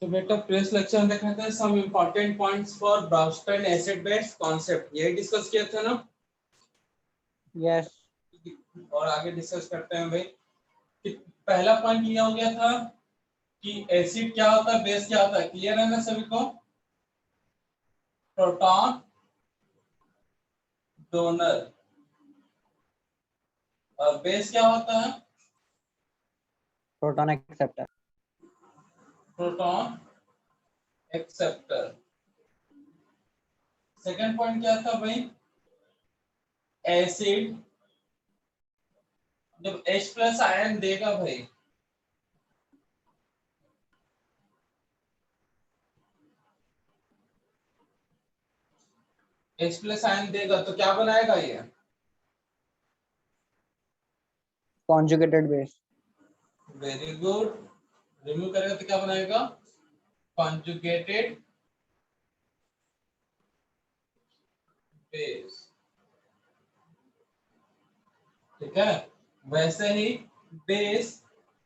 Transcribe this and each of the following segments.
तो बेटा previous lecture में देखा था some important points for Bronsted acid base concept, यही डिस्कस किया था ना। यस। और आगे डिस्कस करते हैं भाई कि पहला पॉइंट ये हो गया था कि एसिड क्या होता है, बेस क्या होता है। क्लियर है ना सभी को। प्रोटॉन डोनर और बेस क्या होता है, proton acceptor. Proton acceptor. Second point क्या था भाई, एसिड जब H प्लस आयन देगा भाई, H प्लस आयन देगा तो क्या बनाएगा ये, conjugated base. Very good. Remove करेगा तो क्या बनाएगा, कॉन्जुगेटेड बेस। ठीक है, वैसे ही बेस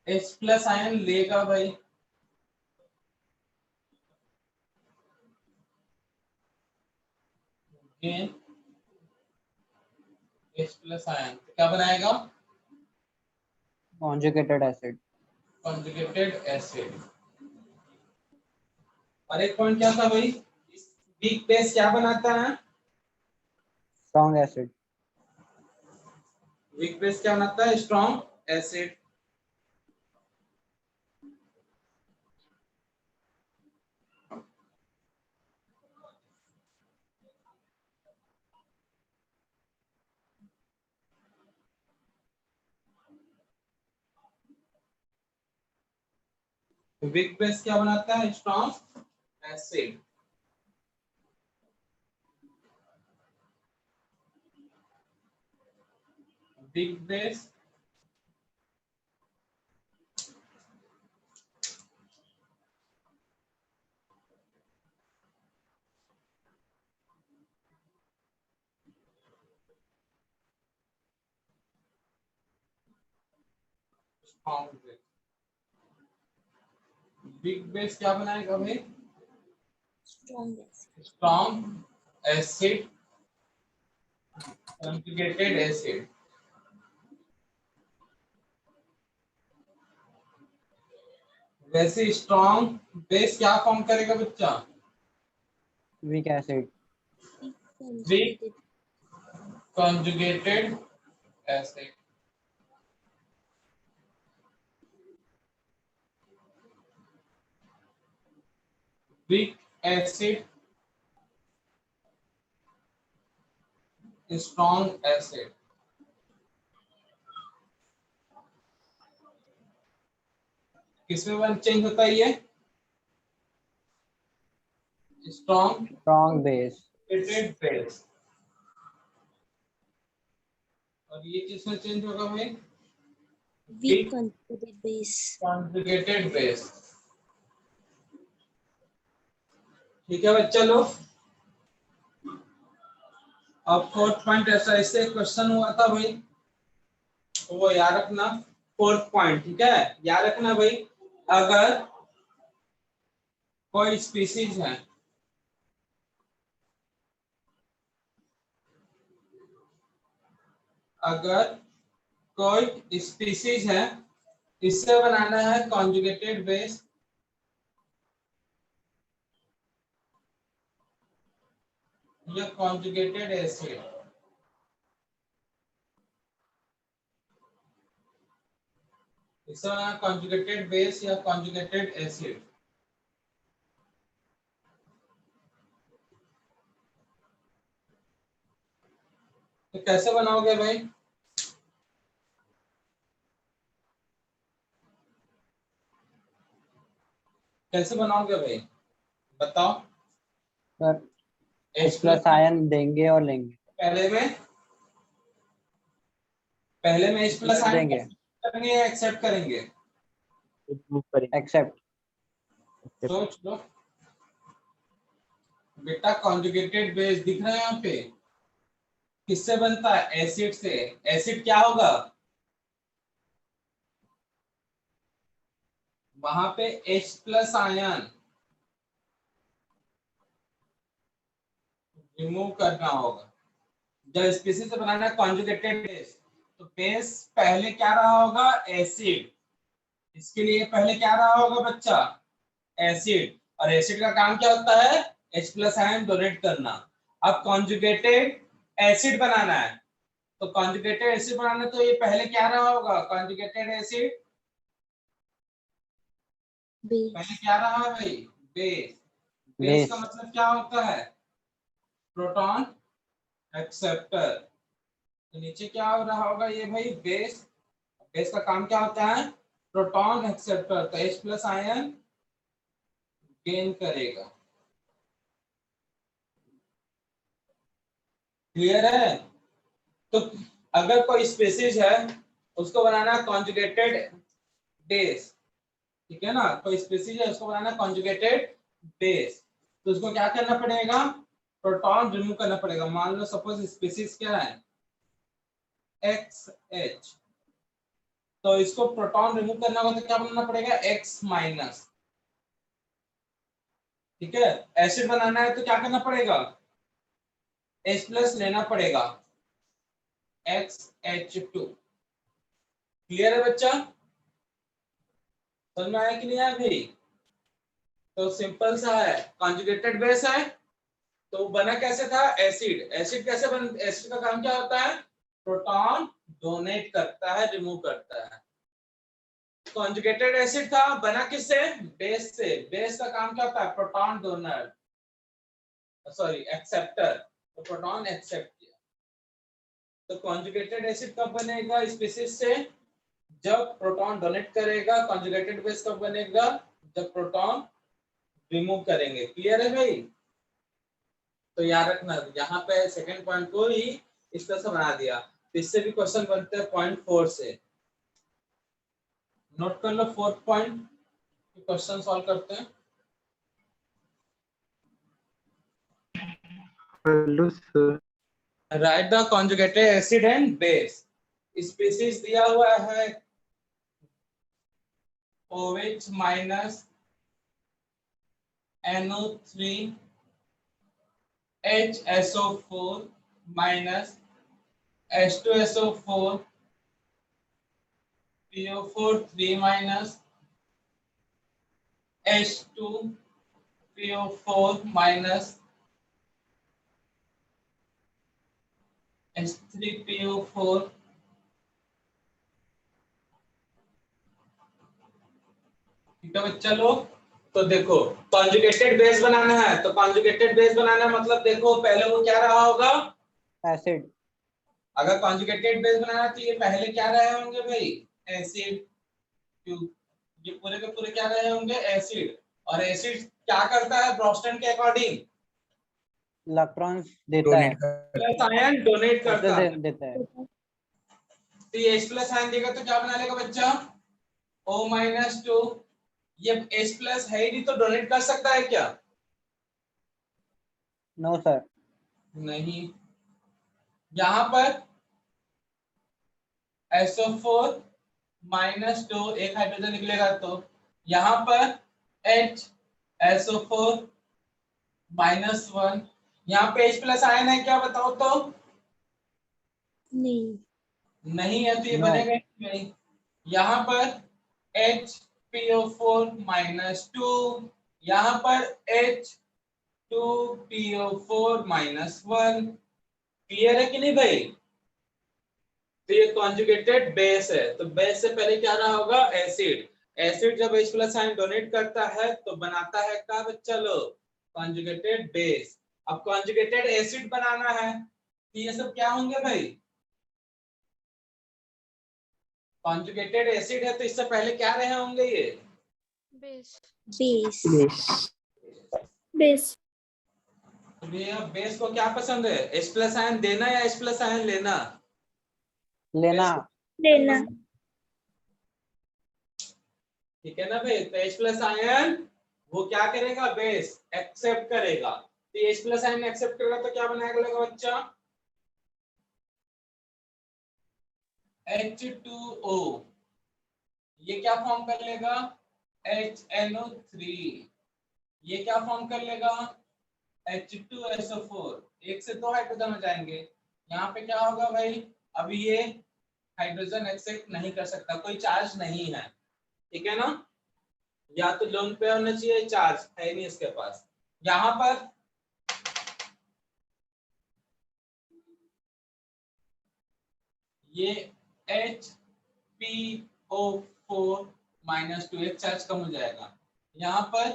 H प्लस आयन लेगा भाई, गेन H प्लस आयन तो क्या बनाएगा, कॉन्जुगेटेड एसिड। Conjugated acid. और एक पॉइंट क्या था भाई, वीक बेस क्या बनाता है, स्ट्रॉन्ग एसिड। वीक बेस क्या बनाता है, स्ट्रॉन्ग एसिड। वीक बेस क्या बनाता है, strong acid. Weak base strong base. Weak base क्या बनाएगा भाई, स्ट्रॉन्ग एसिड, कॉन्जुगेटेड एसिड। वैसे स्ट्रॉन्ग बेस क्या फॉर्म करेगा बच्चा, weak acid. Weak conjugated acid. Weak acid strong acid. किसमें वन चेंज होता है, ये स्ट्रॉन्ग स्ट्रॉन्ग बेस। बेस। और ये किसमें चेंज होगा भाई, weak conjugated base. Conjugated base. ठीक है बच्चा लोग। अब फोर्थ पॉइंट ऐसा, इससे क्वेश्चन हुआ था भाई, वो याद रखना। फोर्थ पॉइंट, ठीक है, याद रखना भाई। अगर कोई स्पीसीज है, अगर कोई स्पीसीज है, इससे बनाना है कॉन्जुगेटेड बेस, या कॉन्जुगेटेड एसिड। इससे बनाना कॉन्जुगेटेड बेस या कॉन्जुगेटेड एसिड। तो कैसे बनाओगे भाई, कैसे बनाओगे भाई बताओ। Sir H H plus ion देंगे और लेंगे। पहले में H प्लस आयन देंगे। करेंगे या एक्सेप्ट करेंगे, एक्सेप्ट। सोच लो बेटा। कॉन्जुगेटेड बेस दिख रहा है यहाँ पे, किससे बनता है, एसिड से। एसिड क्या होगा, वहां पे H प्लस आयन रिमूव करना होगा। जब स्पीसीज से बनाना है कॉन्जुगेटेड बेस, तो बेस पहले क्या रहा होगा? एसिड। इसके लिए पहले क्या रहा होगा बच्चा? एसिड। और एसिड का काम क्या होता है? H प्लस आयन डोनेट करना। अब कॉन्जुगेटेड एसिड बनाना है, तो कॉन्जुगेटेड एसिड बनाना, तो ये पहले क्या रहा होगा? कॉन्जुगेटेड एसिड बेस पहले क्या रहा है भाई? बेस। बेस बेस का मतलब क्या होता है? Proton acceptor. तो नीचे क्या हो रहा होगा ये भाई? बेस। बेस का काम क्या होता है? Proton acceptor. तो H प्लस आयन गेन करेगा। क्लियर है? तो अगर कोई स्पीसीज है, उसको बनाना कॉन्जुगेटेड बेस, ठीक है ना? कोई स्पीसीज है, उसको बनाना कॉन्जुगेटेड बेस, तो उसको क्या करना पड़ेगा? प्रोटॉन रिमूव करना पड़ेगा। मान लो सपोज स्पीसीज क्या है? XH, तो इसको प्रोटॉन रिमूव करना होगा तो क्या बनाना पड़ेगा? X minus. ठीक है? एसिड बनाना है तो क्या करना पड़ेगा? H प्लस लेना पड़ेगा, XH2। क्लियर है बच्चा? समझ में आया कि नहीं आया भाई? तो सिंपल सा है, कॉन्जुगेटेड बेस है, तो बना कैसे था? एसिड। एसिड कैसे बन? एसिड का काम क्या होता है? प्रोटॉन डोनेट करता है, रिमूव करता है। कॉन्जुगेटेड एसिड था, बना किससे? बेस से। बेस का काम क्या होता है? Proton donor, sorry acceptor. तो प्रोटॉन एक्सेप्ट किया। तो कॉन्जुगेटेड एसिड कब बनेगा स्पीसीज से? जब प्रोटॉन डोनेट करेगा। कॉन्जुगेटेड बेस कब बनेगा? जब प्रोटॉन रिमूव करेंगे। क्लियर है भाई? तो याद रखना, यहाँ पे सेकंड पॉइंट को ही इस तरह से बना दिया। तो इससे भी क्वेश्चन बनते हैं पॉइंट 4 से। नोट कर लो 4th पॉइंट, क्वेश्चन सॉल्व करते हैं। Hello sir. Right the conjugated acid and base. Species दिया हुआ है OH minus NO3 HSO4 minus H2SO4 PO4 3 minus H2 PO4 minus H3PO4। ठीक है बच्चा लोग? तो देखो, कॉन्जुगेटेड बेस बनाना है, तो कॉन्जुगेटेड बेस बनाना मतलब देखो पहले वो क्या रहा होगा? एसिड। अगर कॉन्जुगेटेड बेस बनाना है तो ये पहले क्या रहे होंगे भाई? एसिड। क्यों? ये पूरे के पूरे क्या रहे होंगे? एसिड। और एसिड क्या करता है ब्रोस्टन के अकॉर्डिंग? इलेक्ट्रॉन्स देता है, प्लस आयन डोनेट करता है। देता है। तो ये H प्लस आयन देगा तो क्या बना लेगा बच्चा? O-2। ये H प्लस है ही नहीं, तो डोनेट कर सकता है क्या? No sir. नहीं। यहां पर SO4 -2, एक हाइड्रोजन निकलेगा, तो यहां पर HSO4 -1। यहाँ पे H प्लस आयन है क्या? बताओ तो। नहीं नहीं है, तो ये नो। बनेगा ही नहीं। यहाँ पर HPO4 -2, यहाँ पर H2PO4 -1। क्लियर है कि नहीं भाई? तो ये कॉन्जुगेटेड बेस है, तो बेस से पहले क्या रहा होगा? एसिड। एसिड जब H प्लस आयन डोनेट करता है तो बनाता है क्या बच्चा लोग? Conjugated base. अब कॉन्जुगेटेड एसिड बनाना है, तो ये सब क्या होंगे भाई? कॉन्जुगेटेड एसिड है, तो इससे पहले क्या रहे होंगे ये? बेस बेस तो भैया बेस को क्या पसंद है? H प्लस आयन देना या H प्लस आयन लेना? लेना। लेना। ठीक है ना भाई? तो H प्लस आयन वो क्या करेगा? बेस एक्सेप्ट करेगा। तो H प्लस आयन एक्सेप्ट करेगा तो क्या बनाएगा बच्चा? H2O। ये क्या फॉर्म कर लेगा? HNO3। ये क्या फॉर्म कर लेगा? H2SO4। एक से दो हाइड्रोजन हो जाएंगे। यहाँ पे क्या होगा भाई, अभी ये हाइड्रोजन एक्सेप्ट नहीं कर सकता, कोई चार्ज नहीं है, ठीक है ना। या तो लोन पे होना चाहिए, चार्ज है नहीं इसके पास। यहाँ पर ये HPO4 -2 एक चार्ज कम हो जाएगा। यहाँ पर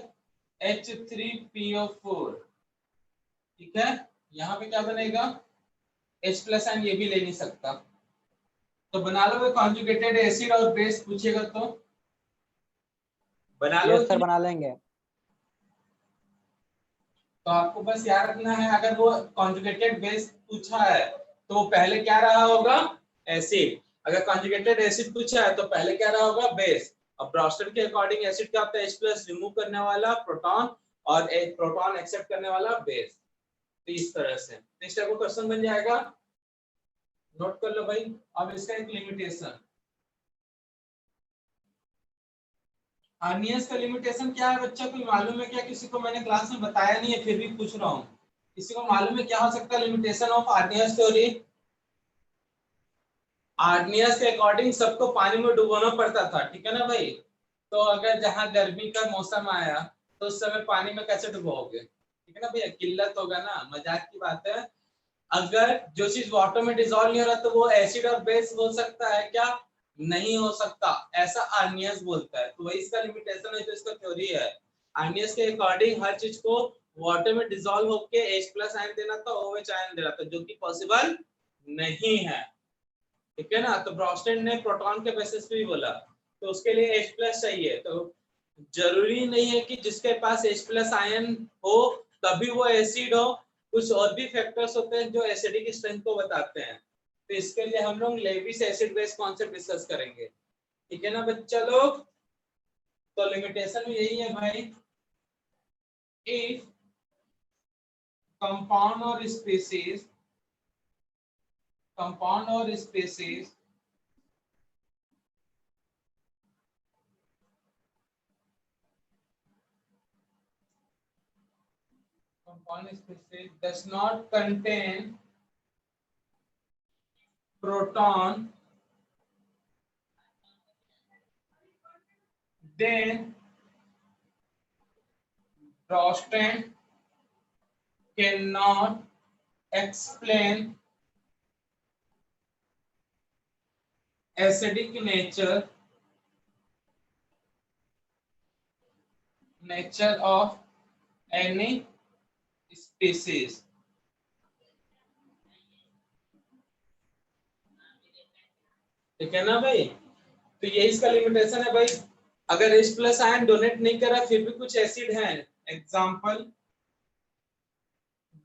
H3PO4, ठीक है। यहाँ पे क्या बनेगा, H+ आयन ये भी ले नहीं सकता। तो बना लो कॉन्जुगेटेड एसिड और बेस, पूछेगा तो बना लो। यस सर बना लेंगे। तो आपको बस याद रखना है, अगर वो कॉन्जुगेटेड बेस पूछा है तो पहले क्या रहा होगा, एसिड। अगर कॉन्जुगेटेड एसिड पूछा है तो पहले क्या रहा होगा, बेस। अब ब्रोस्टेड के अकॉर्डिंग एसिड क्या होता है, H+ रिमूव करने वाला प्रोटॉन और एक प्रोटॉन एक्सेप्ट करने वाला बेस। तो इस तरह से नेक्स्ट टाइप का क्वेश्चन बन जाएगा, नोट कर लो भाई। अब इसका एक लिमिटेशन, आर्नियस का लिमिटेशन क्या है बच्चा, कोई मालूम है क्या किसी को? मैंने क्लास में बताया नहीं है फिर भी पूछ रहा हूँ, किसी को मालूम है क्या हो सकता है limitation of Arrhenius theory? Arrhenius के अकॉर्डिंग सबको पानी में डुबोना पड़ता था, ठीक है ना भाई। तो अगर जहाँ गर्मी का मौसम आया तो उस समय पानी में कैसे डुबोगे, ठीक है ना भैया, किल्लत होगा ना, मजाक की बात है। अगर जो चीज वाटर में डिसॉल्व नहीं हो रहा तो वो एसिड और बेस हो सकता है क्या, नहीं हो सकता, ऐसा आर्नियस बोलता है। तो वही इसका लिमिटेशन है, जो इसका थ्योरी है। आर्नियस के अकॉर्डिंग हर चीज को वाटर में डिसॉल्व होके H+ आयन देना था, OH आयन देना था, जो कि पॉसिबल नहीं है, ठीक है ना। तो ब्रोस्टेड ने प्रोटॉन के बेसिस पे भी बोला, तो उसके लिए H+ चाहिए। तो जरूरी नहीं है कि जिसके पास H+ आयन हो तभी वो एसिड हो, कुछ और भी फैक्टर्स होते हैं जो एसिडिक स्ट्रेंथ को बताते हैं। तो इसके लिए हम लोग Lewis acid base concept discuss करेंगे, ठीक है ना बच्चा लोग। तो लिमिटेशन यही है भाई, इफ कंपाउंड और species does not contain proton, then Rostand cannot explain acidic nature of any species. ठीक है ना भाई। तो यही इसका लिमिटेशन है भाई। अगर H+ आयन डोनेट नहीं करा फिर भी कुछ एसिड है, example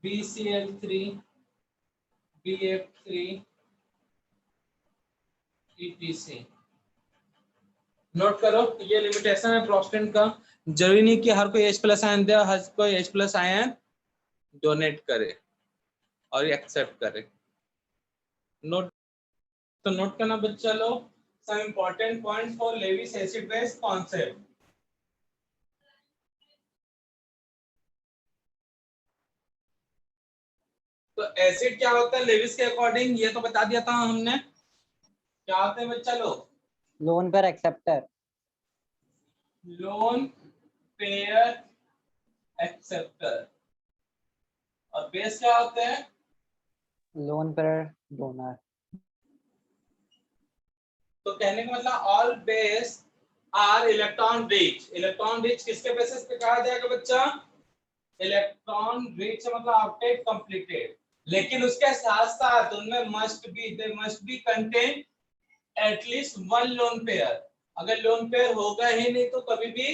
BCl3, BF3, ETC। Note करो, ये लिमिटेशन है प्रोस्टेन का। जरूरी नहीं कि हर कोई H+ आयन दे, हर कोई H+ आयन डोनेट करे और एक्सेप्ट करे। नोट, तो नोट करना बच्चा लोग, some important points for Lewis acid base concept। तो एसिड क्या होता है लेविस के अकॉर्डिंग, ये तो बता दिया था हमने। क्या होते हैं बच्चा लोग, lone pair acceptor. Lone pair acceptor. और बेस क्या होते हैं, लोन पेयर डोनर। तो कहने का मतलब all base are electron rich. Electron rich किसके बेसिस पे कहा जाएगा बच्चा, इलेक्ट्रॉन रिच मतलब ऑक्टेट कंप्लीटेड। लेकिन उसके साथ साथ उनमें they must be contain at least one lone pair. अगर लोन पेयर होगा ही नहीं तो कभी भी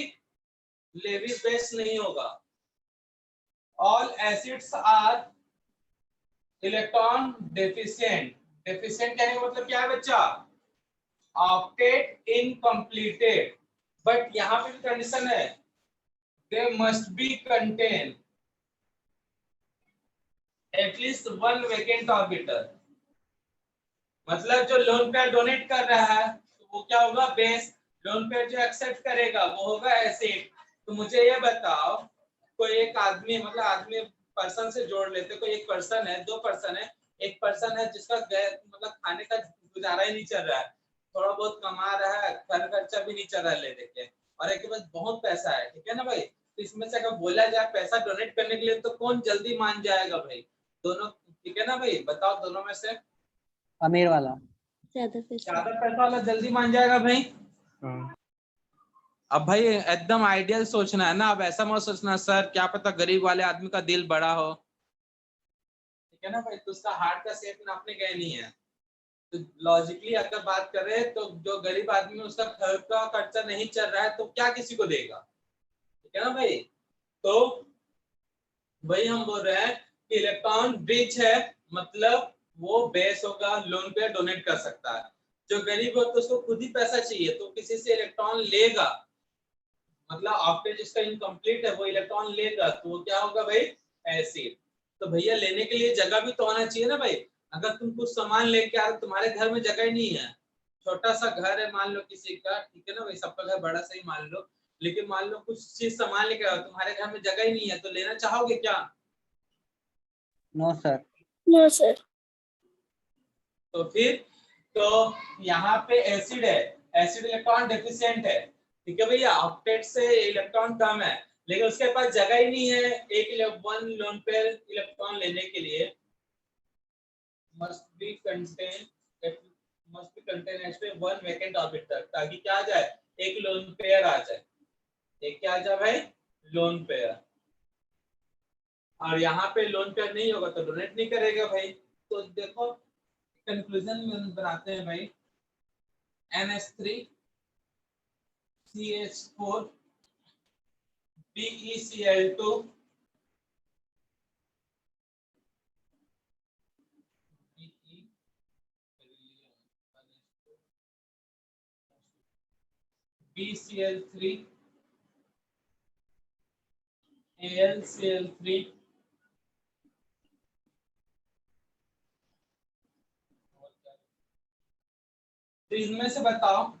लेविस बेस नहीं होगा। All acids are electron deficient. Deficient कहने का मतलब क्या है बच्चा, ऑक्टेट इनकम्प्लीटेड। बट यहाँ पे भी कंडीशन है, दे must be contain at least one vacant orbital. मतलब जो लोन पेयर डोनेट कर रहा है तो वो क्या होगा, बेस। लोन पेयर जो एक्सेप्ट करेगा वो होगा एसिड। तो मुझे ये बताओ, कोई एक आदमी मतलब आदमी पर्सन से जोड़ लेते, कोई एक पर्सन है, दो पर्सन है, एक पर्सन है जिसका मतलब खाने का गुजारा ही नहीं चल रहा है, थोड़ा बहुत कमा रहा है, घर खर्चा भी नहीं चल रहा है ले देके, और एक के पास बहुत पैसा है, ठीक है ना भाई। तो इसमें से अगर बोला जाए पैसा डोनेट करने के लिए तो कौन जल्दी मान जाएगा भाई? दोनों, ठीक है ना भाई, बताओ दोनों में से अमीर वाला। ज्यादा पैसा। ज्यादा पैसा वाला जल्दी मान जाएगा भाई। अब भाई एकदम आइडियल सोचना है ना, अब ऐसा मत सोचना सर क्या पता गरीब वाले आदमी का दिल बड़ा हो, ठीक है ना भाई, तो उसका हार्ट का शेप नापने गए नहीं है। तो लॉजिकली अगर बात करें तो जो गरीब आदमी है उसका घर का खर्चा नहीं चल रहा है तो क्या किसी को देगा, ठीक है ना भाई। तो वही हम बोल रहे हैं कि इलेक्ट्रॉन रिच है, मतलब वो बेस होगा, लोन पे डोनेट कर सकता है। जो गरीब हो तो उसको खुद ही पैसा चाहिए तो किसी से इलेक्ट्रॉन लेगा, मतलब ऑक्टेट जिसका इनकम्प्लीट है वो इलेक्ट्रॉन लेगा, तो वो क्या होगा भाई? एसिड। तो भैया लेने के लिए जगह भी तो होना चाहिए ना भाई। अगर तुम कुछ सामान लेके आ रहे हो, तुम्हारे घर में जगह ही नहीं है, छोटा सा घर है मान लो किसी का, ठीक है ना भाई, सबका घर बड़ा सही मान लो, लेकिन मान लो कुछ चीज सामान लेके आओ, तुम्हारे घर में जगह ही नहीं है, तो लेना चाहोगे क्या? No sir. No sir. तो फिर तो यहाँ पे एसिड है, एसिड इलेक्ट्रॉन डेफिशिएंट है, ठीक है भैया, ऑक्टेट से इलेक्ट्रॉन कम है, लेकिन उसके पास जगह ही नहीं है एक वन लोन पेयर इलेक्ट्रॉन लेने के लिए। must be contain one vacant orbital, ताकि क्या आ जाए? एक लोन पेयर आ जाए, एक क्या आ जाए भाई? Lone pair. और यहाँ पे लोन पेयर नहीं होगा तो डोनेट नहीं करेगा भाई। तो देखो कंक्लूजन में बनाते हैं भाई, NH3 CH4 BeCl2 BeCl3 AlCl3 तो इनमें से बताओ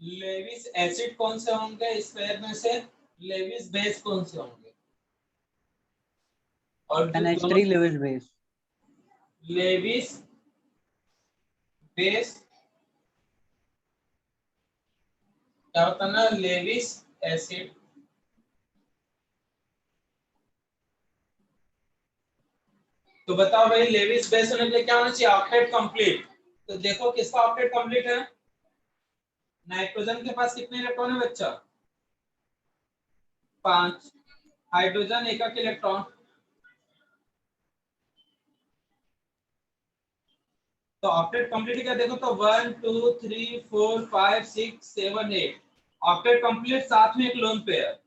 लेविस एसिड कौन से होंगे, इस पेयर में से लेविस बेस कौन से होंगे? और NH3 Lewis base. Lewis base क्या होता है ना, लेविस एसिड तो बताओ भाई लेविस बेस होने के लिए क्या होना चाहिए? Octet complete. तो देखो किसका ऑक्टेट कंप्लीट है? नाइट्रोजन के पास कितने इलेक्ट्रॉन है बच्चा? 5। हाइड्रोजन एक इलेक्ट्रॉन, तो ऑक्टेट कंप्लीट क्या देखो तो 1 2 3 4 5 6 7 8 ऑक्टेट कंप्लीट, साथ में एक lone pair,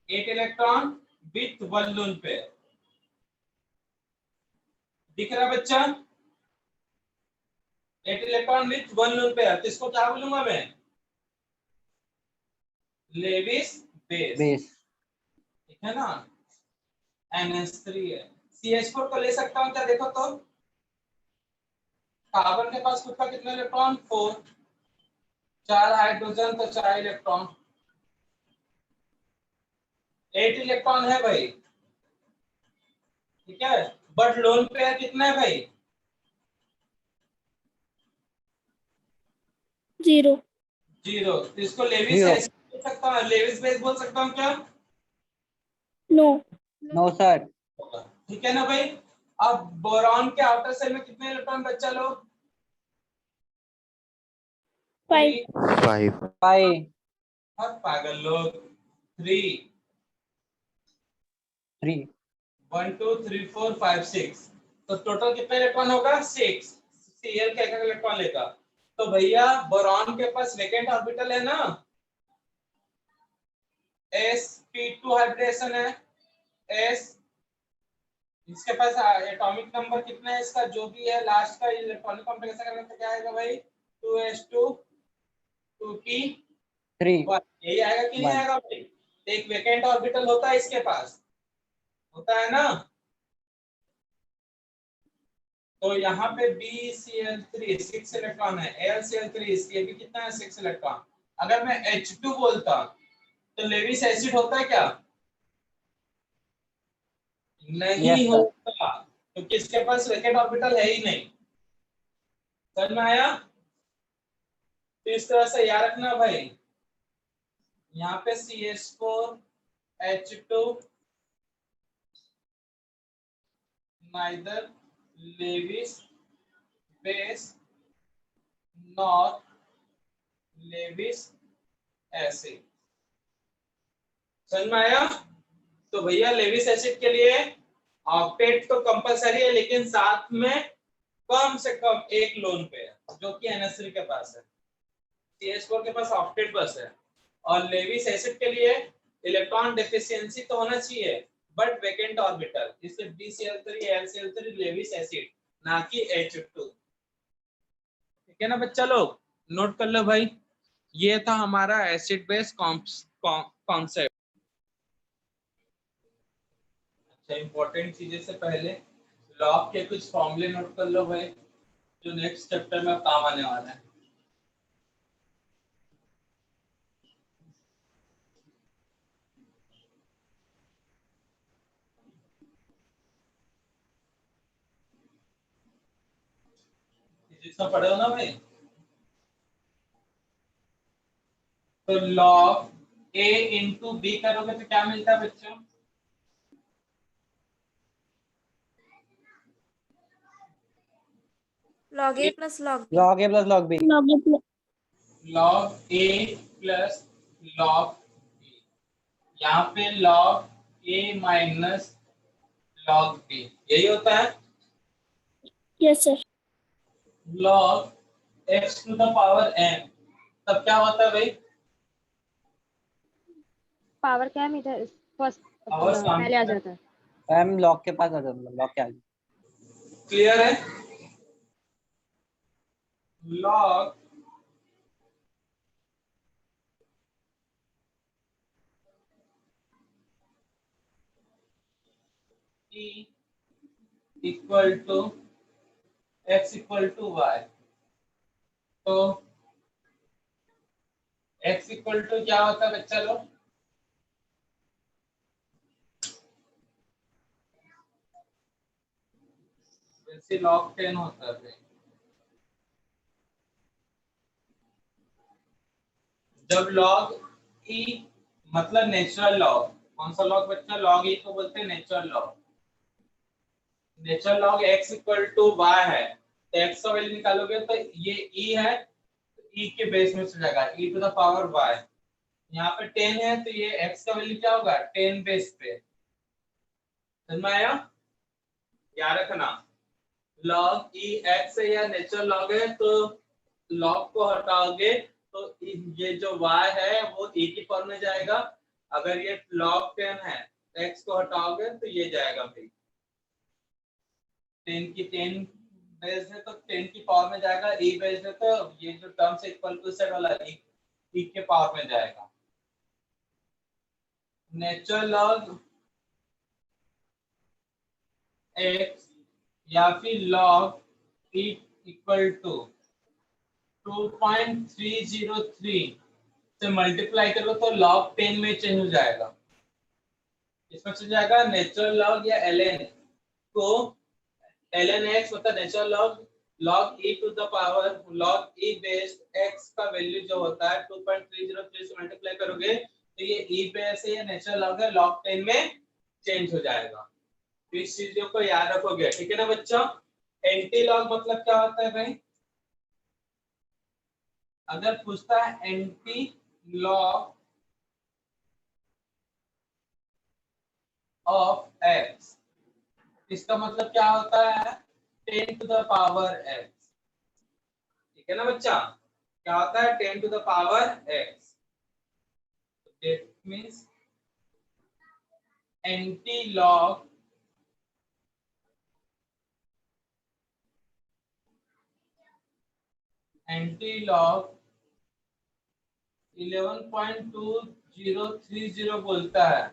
8 electron with 1 lone pair. दिख रहा बच्चा? 8 इलेक्ट्रॉन विथ 1 लोन पेयर, तो इसको क्या बोलूंगा मैं? लेविस बेस, ठीक है ना। NH3 है, CH4 को ले सकता हूं क्या देखो तो? कार्बन के पास खुद का कितने इलेक्ट्रॉन? 4, 4 हाइड्रोजन तो 4 इलेक्ट्रॉन, 8 इलेक्ट्रॉन है भाई, ठीक है, बट लोन पेयर कितना है भाई? 0। 0। तो इसको लेविस एसिड बोल सकता हूं, लेविस बेस बोल सकता हूं क्या? नो। No sir. ठीक है ना भाई। अब बोरॉन के आउटर सेल में कितने इलेक्ट्रॉन बच्चा लोग? 5। 5। पागल लोग, 3 1 2 3 4 5 6, तो टोटल कितना इलेक्ट्रॉन होगा? 6। Cl का इलेक्ट्रॉन लेगा, तो भैया बोरॉन के पास वैकेंट ऑर्बिटल है ना, sp2 हाइब्रिडेशन है, s, इसके पास एटॉमिक नंबर कितना है इसका, जो भी है लास्ट का इलेक्ट्रॉनिक कॉम्प्लेक्स करने तो क्या आएगा भाई? 2s2 2p3, यही आएगा कि नहीं आएगा भाई? एक वैकेंट ऑर्बिटल होता है इसके पास, होता है ना। तो यहाँ पे BeCl3 6 इलेक्ट्रॉन है, AlCl3 इसके भी कितना है? 6 इलेक्ट्रॉन। अगर मैं H2 बोलता तो लेविस एसिड होता है क्या? नहीं Yes, sir. होगा, क्योंकि इसके पास वैकेंट ऑर्बिटल है ही नहीं। समझ में आया? तो इस तरह से याद रखना भाई, यहाँ पे CH4 H2 neither Lewis base nor Lewis acid। समझ में आया? तो भैया लेविस एसिड के लिए ऑक्टेट तो कंपलसरी है, लेकिन साथ में कम से कम एक लोन पेयर, जो कि NH3 के पास है। CH4 के पास ऑक्टेट बस है। और लेविस एसिड के लिए इलेक्ट्रॉन डेफिशिएंसी तो होना चाहिए, बट वैकेंट ऑर्बिटल, इसलिए BCl3 AlCl3 लेविस एसिड, ना कि H2। ठीक है ना बच्चा लोग, नोट कर लो भाई। ये था हमारा एसिड बेस कॉन्सेप्ट। अच्छा, इंपॉर्टेंट चीजें से पहले लॉग के कुछ फॉर्मूले नोट कर लो भाई, जो नेक्स्ट चैप्टर में काम आने वाला है। फिजिक्स में पढ़े हो ना भाई? तो लॉग A इंटू बी करोगे तो क्या मिलता है बच्चों? log A plus log B। Log A plus log B. log A plus log A plus log B। यहाँ पे log A minus log B, यही होता है। yes sir log x to the power m, तब क्या होता है भाई? पावर क्या है इधर फर्स्ट पावर पहले आ जाता है। M log के पास आ जाता है, log के आगे। क्लियर है? Log E equal to x equal to y। तो x इक्वल टू क्या होता है बच्चा लोग? वैसे log 10 होता है। जब log e मतलब नेचुरल लॉग, कौन सा लॉग बच्चा? log e को बोलते हैं natural log. Natural log x equal to y है, तो x का वैल्यू निकालोगे तो ये e है, e के बेस में चल जाएगा, e to the power y। यहाँ पे 10 है, तो ये x का वैल्यू क्या होगा? 10 बेस पे। समझ में आया? याद रखना, log e x है या नेचुरल लॉग है, तो log को हटाओगे तो ये जो y है वो e की फॉर्म में जाएगा। अगर ये log 10 है तो x को हटाओगे तो ये जाएगा भाई 10 की 10 बेस है तो 10 की पावर में जाएगा, e बेस है तो ये जो टर्म से इक्वल टू सेट वाला e के पावर में जाएगा। नेचुरल लॉग x या फिर log e इक्वल टू 2.303 से मल्टीप्लाई करो तो log 10 में चेंज हो जाएगा। इसमें चल जाएगा नेचुरल लॉग या ln को ln x मतलब natural log log e to the power log e base x का वैल्यू जो होता है 2.303 से मल्टीप्लाई करोगे तो ये e बेस है या नेचुरल लॉग है, log 10 में चेंज हो जाएगा। तो इस चीजों को याद रखोगे, ठीक है ना बच्चों? एंटी लॉग मतलब क्या होता है भाई? अगर पूछता है एंटी लॉग ऑफ x, इसका मतलब क्या होता है? 10 टू द पावर x। ठीक है ना बच्चा? क्या होता है? 10 to the power x। That means anti log anti log 11.2030 बोलता है।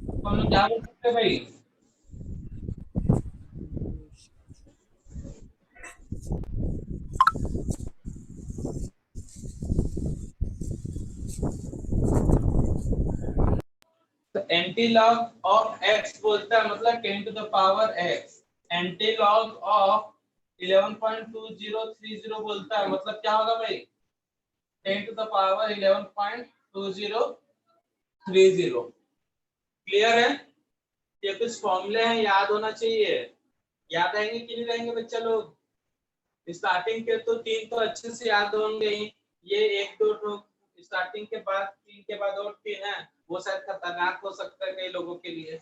तो हम लोग क्या बोल सकते हैं भाई? तो एंटी लॉग ऑफ x बोलता है मतलब 10 to the power x। Anti log of 11.2030 बोलता है मतलब क्या होगा भाई 10 टू द पावर 11.2030। क्लियर है? ये कुछ फॉर्मूले हैं, याद होना चाहिए। याद आएंगे कि नहीं रहेंगे बच्चा लोग? स्टार्टिंग के तो 3 तो अच्छे से याद होंगे ही, ये 1-2 स्टार्टिंग के बाद 3 के बाद और 3 है, वो शायद खतरनाक हो सकता है कई लोगों के लिए,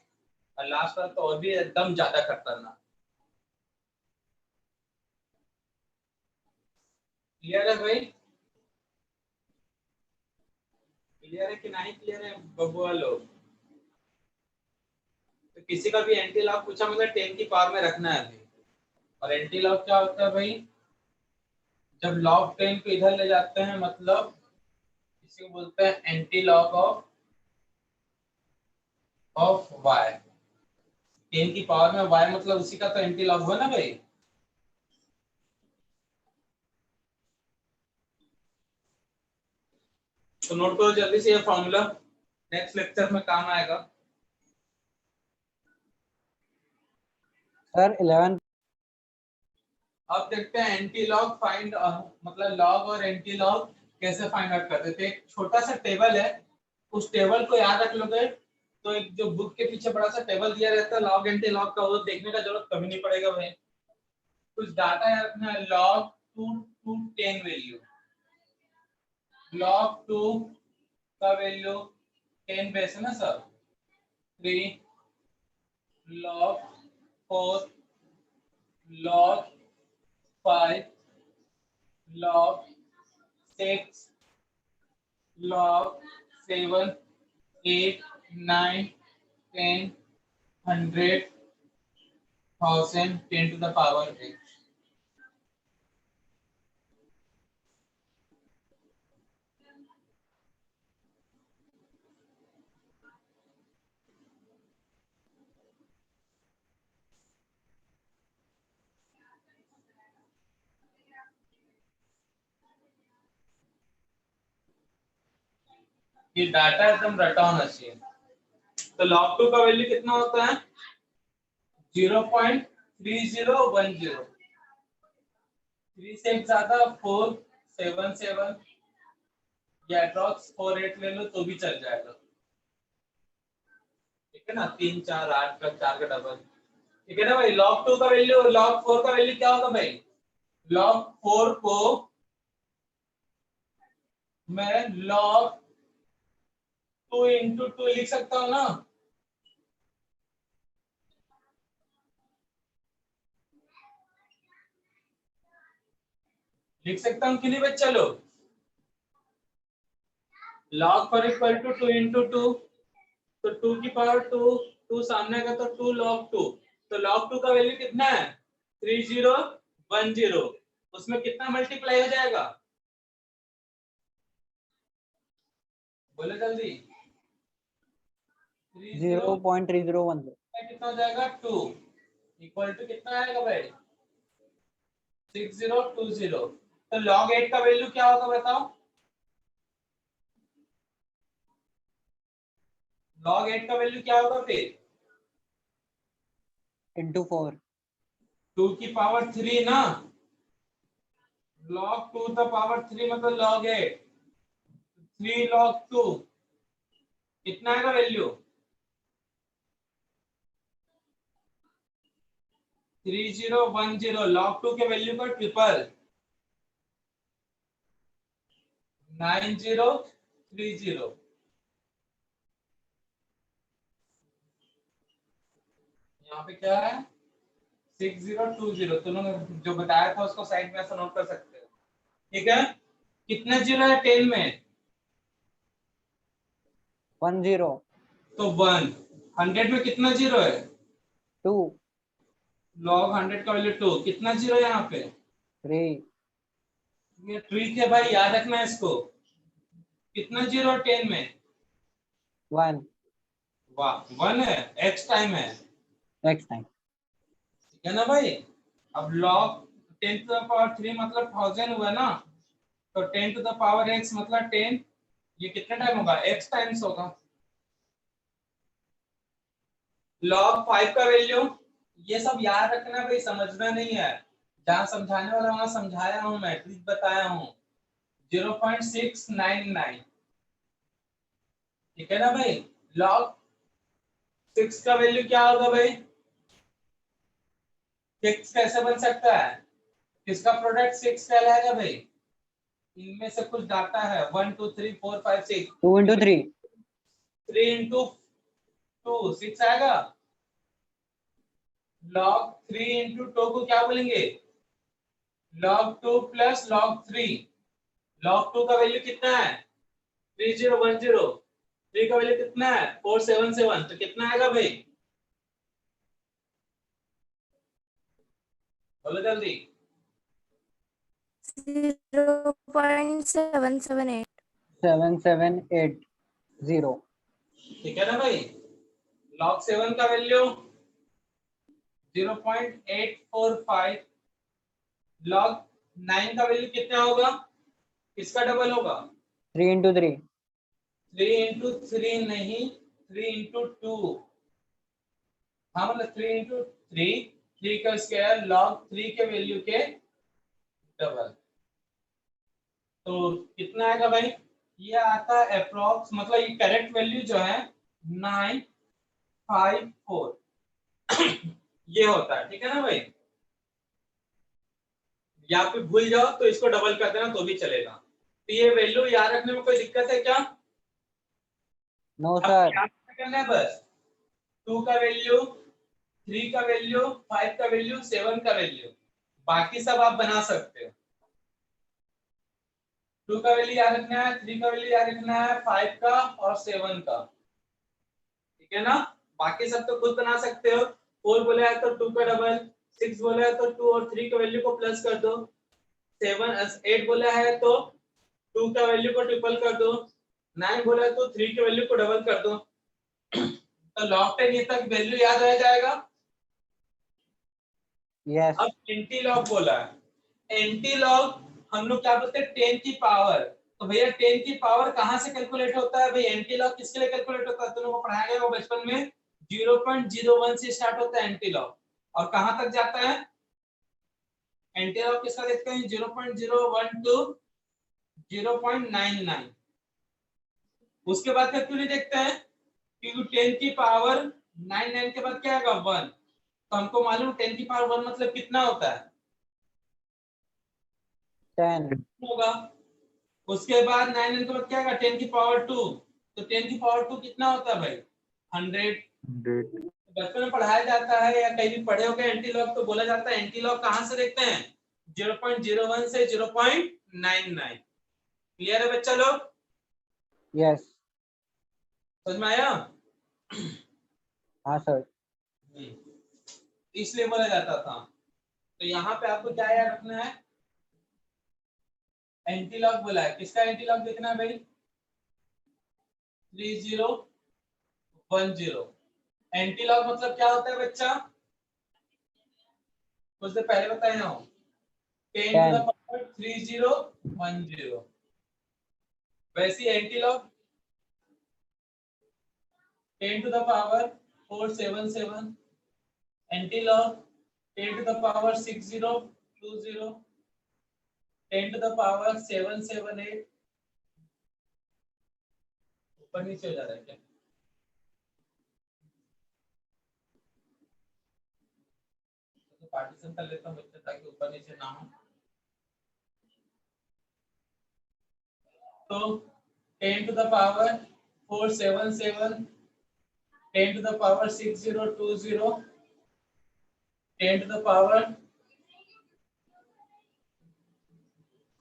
और लास्ट वाला तो और भी एकदम ज्यादा खतरनाक। क्लियर है भाई? क्लियर है कि नहीं क्लियर है बबुआ लोग? तो किसी का भी एंटी लॉग पूछा मतलब 10 की पावर में रखना है अभी। और एंटी लॉग क्या होता है भाई? जब लॉग 10 को इधर ले जाते हैं मतलब इसी को बोलते हैं एंटी लॉग ऑफ y। 10 की पावर में y मतलब उसी का तो एंटी लॉग हुआ ना भाई। तो नोट करो जल्दी से ये फॉर्मूला, नेक्स्ट लेक्चर में काम आएगा। सर 11 अब देखते हैं एंटी लॉग फाइंड मतलब लॉग और एंटी लॉग कैसे फाइंड आउट करते थे। एक छोटा सा टेबल है, उस टेबल को याद रख लोगे तो एक जो बुक के पीछे बड़ा सा टेबल दिया रहता है लॉग एंटी लॉग का, वो देखने का जरूरत कभी नहीं पड़ेगा भाई। कुछ डाटा याद रखना है, लॉग 2 to 10 वैल्यू, log 2 का वैल्यू 10 बेस है ना sir, 3 log 4 log 5 log 6 log 7 8 9 10 100 1000 10 to the power 8। ये डाटा एकदम रटा होना चाहिए। तो log 2 का वैल्यू कितना होता है 0.3010, 3 से एक ज्यादा 477 या अप्रॉक्स 48 ले लो तो भी चल जाएगा, ठीक है ना। 3 4 8 का 4 का डबल, ठीक है ना भाई। log 2 का वैल्यू और log 4 का वैल्यू क्या होगा भाई? log 4 को मैं log 2 into 2 लिख सकता हूँ ना, लिख सकता हूँ कि नहीं बच्चा लोग? log 4 इक्वल टू 2 into 2, तो 2 की पावर 2, 2 सामने का तो 2 log 2, तो log 2 का वैल्यू कितना है 3010, उसमें कितना मल्टीप्लाई हो जाएगा बोले जल्दी? 0.3010 कितना हो जाएगा 2 इक्वल टू कितना आएगा भाई 6020। तो log 8 का वैल्यू क्या होगा बताओ? log 8 का वैल्यू क्या होगा फिर into 4 2 की पावर 3 ना, log 2 द पावर 3 मतलब log 8, 3 log 2 कितना आएगा वैल्यू 3010। log 2 के वैल्यू का ट्रिपल 9030। यहाँ पे क्या है 6020, तुमने जो बताया था उसको साइड में ऐसा नोट कर सकते हो, ठीक है। कितने जीरो है 10 में 10 तो 1, 100 में कितना जीरो है 2 log 100 का वैल्यू 2, कितना जीरो है यहाँ पे 3 ये ट्रिक है भाई, याद रखना है इसको। कितना जीरो है 10 में 1 वाह 1 है, x टाइम है, x टाइम ठीक है ना भाई। अब log 10 to the power 3 मतलब 1000 हुआ ना, तो 10 to the power x मतलब 10, ये कितना टाइम होगा x टाइम्स होगा, log 5 का वैल्यू, ये सब याद रखना भाई, समझना नहीं है, जहां समझाने वाला वहां समझाया हूं मैं, ट्रिक बताया हूं। 0.699, ठीक है ना भाई। log 6 का वैल्यू क्या होगा भाई? 6 कैसे बन सकता है? किसका प्रोडक्ट 6 कहलाएगा भाई? इनमें से कुछ डाटा है, 1 2 3 4 5 6, 2 into 3. 3 into 2 6 आएगा। log 3 into 2 को क्या बोलेंगे? log 2 plus log 3। log 2 का वैल्यू कितना है? 3010। 3 का वैल्यू कितना है? 477। तो कितना आएगा भाई? बोलो जल्दी। 0.778. 7780. ठीक है ना भाई। log 7 का वैल्यू 0.845। log 9 का वैल्यू कितना होगा? किसका डबल होगा? 3 into 3. 3 into 3 नहीं, 3 into 2। हाँ मतलब 3 into 3, 3 का स्क्वायर log 3 के वैल्यू के डबल। तो कितना आएगा भाई? ये आता है अप्रोक्स, मतलब ये करेक्ट वैल्यू जो है 954 ये होता है, ठीक है ना भाई। या फिर भूल जाओ तो इसको डबल कर देना तो भी चलेगा। तो ये वैल्यू याद रखने में कोई दिक्कत है क्या? No अब sir. क्या करना है बस, 2 का वैल्यू, 3 का वैल्यू, 5 का वैल्यू, 7 का वैल्यू, बाकी सब आप बना सकते हो। 2 का वैल्यू याद रखना है, 3 का वैल्यू याद रखना है, 5 का और 7 का, ठीक है ना। बाकी सब तो खुद बना सकते हो। 4 बोला है तो 2 का डबल, 6 बोला है तो 2 और 3 का वैल्यू को प्लस कर दो, 8 बोला है तो 2 का वैल्यू को ट्रिपल कर दो, 9 बोला है तो 3 के वैल्यू को डबल कर दो। तो log 10 ये तक वैल्यू याद रह जाएगा। Yes. अब एंटी लॉग बोला है, एंटी लॉग हम लोग क्या बोलते हैं? 10 की पावर। तो भैया 10 की पावर कहां से कैलकुलेट होता है भाई? एंटी लॉग किसके लिए कैलकुलेट होता है? तुम लोगों को पढ़ाया गया वो बचपन में। 0.01 से स्टार्ट होता है एंटी लॉग, और कहां तक जाता है? एंटी लॉग किसका देखते हैं? 0.01 टू 0.99। उसके बाद का क्यों नहीं देखते हैं? क्योंकि 10 की पावर 99 के बाद क्या आएगा? 1। तो हमको मालूम 10 की पावर 1 मतलब कितना होता है? 10. होगा। उसके बाद 9 के बाद क्या आएगा? 10 की पावर 2। तो 10 की पावर 2 कितना होता है भाई? 100। बचपन में पढ़ाया जाता है या कहीं भी पढ़े होगे एंटी लॉग, तो बोला जाता है एंटी लॉग कहां से देखते हैं? 0.01 से 0.99। क्लियर है बच्चा लोग? Yes. समझ में आया? हाँ sir. इसलिए बोला जाता था। तो यहाँ पे आपको क्या याद रखना है? एंटी लॉग बोला है, किसका एंटी लॉग देखना है भाई? 3010। एंटी लॉग मतलब क्या होता है बच्चा? कुछ देर पहले बताया हूँ, 10 to the power 3010। वैसी anti log 10 to the power 477, anti log 10 to the power 6020, 10 to the power 778। ऊपर नीचे हो जा रहा है क्या? तो पार्टीशन कर लेता हूँ बच्चे, ताकि ऊपर नीचे ना हो। तो 10 to the power 477, 10 to the power 6020, 10 to the power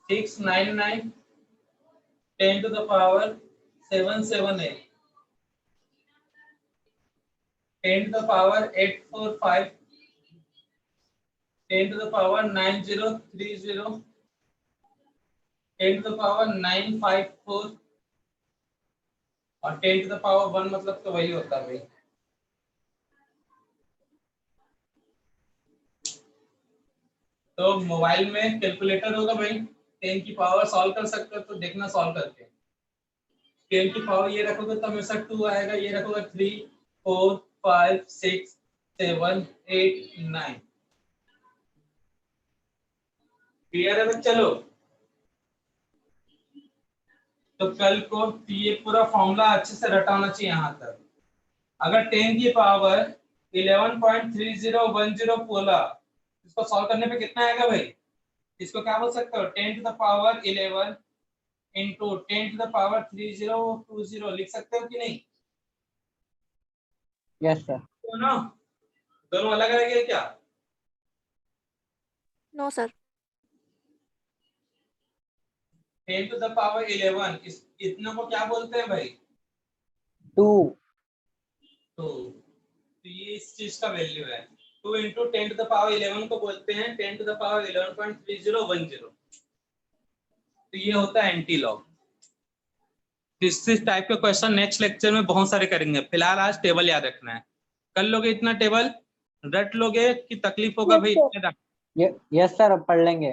699, 10 to the power 778, 10 to the power 845, 10 to the power 9030, 10 to the power 954 और 10 to the power 1 मतलब तो वही होता है भाई। तो मोबाइल में कैलकुलेटर होगा भाई, 10 की पावर सॉल्व कर सकते हो तो देखना सॉल्व करके। 10 की पावर ये रखोगे तो हमेशा 2 आएगा, ये रखोगे 3 4 5 6 7 8 9। क्लियर है बच्चा लोग? तो कल को ये पूरा फॉर्मूला अच्छे से रटा होना चाहिए यहाँ तक। अगर 10 की पावर 11.3010 बोला, इसको सॉल्व करने पे कितना आएगा भाई? इसको क्या बोल सकते हो? 10 to the power 11 into 10 to the power 3020 लिख सकते हो कि नहीं? Yes, sir. तो ना दोनों अलग अलग है क्या? No sir. 10 to the power 11 इतने को क्या बोलते हैं भाई? 2. तो ये इस चीज का वैल्यू है। 2 इंटू 10 टू द पावर 11 को बोलते हैं 10 टू द पावर 11.3010। तो ये होता है एंटी लॉग। इस टाइप के क्वेश्चन नेक्स्ट लेक्चर में बहुत सारे करेंगे। फिलहाल आज टेबल याद रखना है। कल लोगे इतना टेबल रट लोगे कि तकलीफ होगा Yes, भाई sir. इतने रख। Yes, sir. अब पढ़ लेंगे.